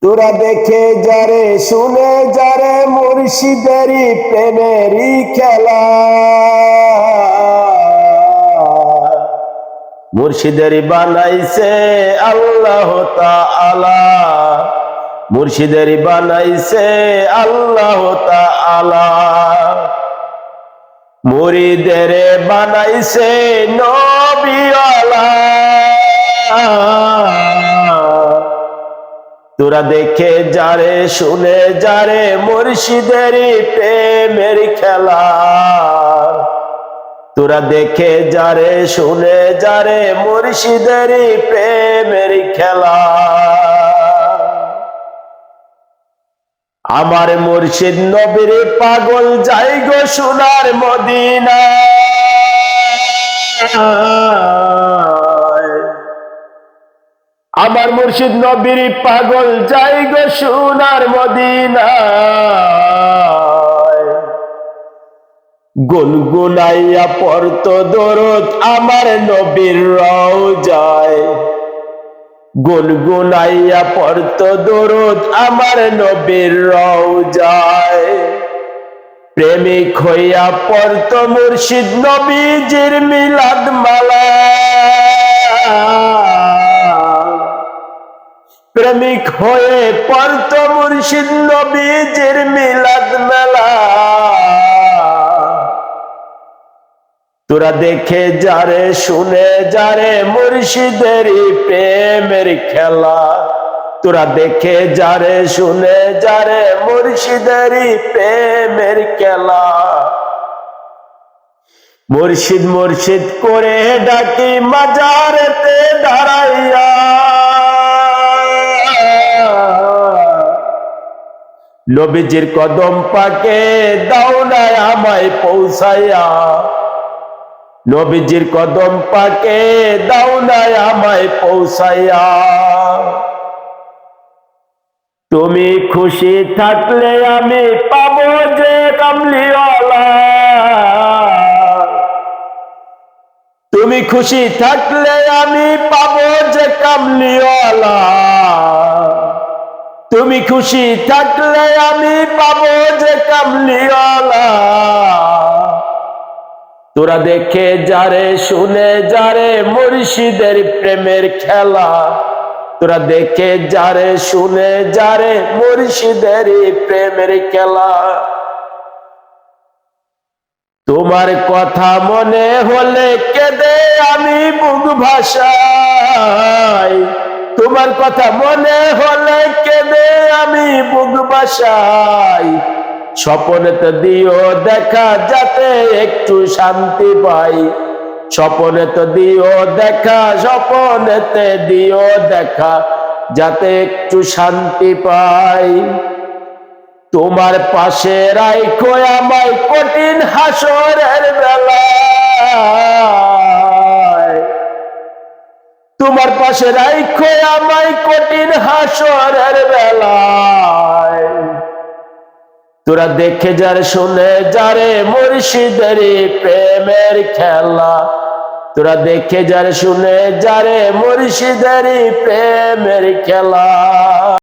তোরা দেখে যারে শুনে যারে মুর্শিদেরই প্রেমেরই খেলা, মুর্শিদেরই বানাইছে আল্লাহ তাআলা, মুর্শিদেরই বানাইছে আল্লাহ তাআলা, মুরিদেরে বানাইছে নবীওয়ালা। তোরা দেখে যারে শুনে যারে মুর্শিদেরই প্রেমের খেলা, তোরা দেখে যারে শুনে যারে মুর্শিদেরই প্রেমের খেলা। আমার মুর্শিদ নবীর পাগল যাই গো সোনার মদিনা, আমার মুর্শিদ নবীর পাগল যাই গো সোনার মদিনা, গুনগুনাইয়া পড়তো দরুদ আমার নবীর রওজায়, গুনগুনাইয়া পড়তো দরুদ আমার নবীর রওজায়, প্রেমিক হইয়া পড়তো মুর্শিদ নবীজির মিলাদ মালা, প্রেমিক হয়ে পড়তো মুর্শিদ নবীজির মিলাদ মেলা। তোরা দেখে যারে শুনে যারে মুর্শিদেরই প্রেমের খেলা, তোরা দেখে যারে শুনে যারে মুর্শিদেরই প্রেমের খেলা। মুর্শিদ মুর্শিদ করে ডাকি মাজারেতে দাঁড়াইয়া, নবীজির কদম পাকে দাও না আমায় পৌঁছাইয়া, নবীজির কদম পাকে দাও না আমায় পৌঁছাইয়া। তুমি খুশি থাকলে আমি পাবো যে কামলিওয়ালা, তুমি খুশি থাকলে আমি পাবো যে কামলিওয়ালা, তুমি খুশি থাকলে আমি পাবো যে কামলিওয়ালা। তোরা দেখে যারে শুনে যারে মুর্শিদের প্রেমের খেলা, তোরা দেখে যারে শুনে যারে মুর্শিদেরই প্রেমের খেলা। তোমার কথা মনে হলে কেঁদে আমি বুক ভাসাই, তোমার কথা মনে হলে কেঁদে আমি বুক ভাসাই। স্বপনেতে দিও দেখা যাতে একটু শান্তি পাই, স্বপনেতে দিও দেখা, স্বপনেতে দিও দেখা যাতে একটু শান্তি পাই। তোমার পাশে রাইখো আমায় কঠিন হাসরের বেলায়, তোমার পাশে রাইখো আমায় কঠিন হাসরের বেলায়। তোরা দেখে যারে শুনে যারে মুর্শিদেরই প্রেমের খেলা, তোরা দেখে যারে শুনে যারে মুর্শিদেরই প্রেমের খেলা।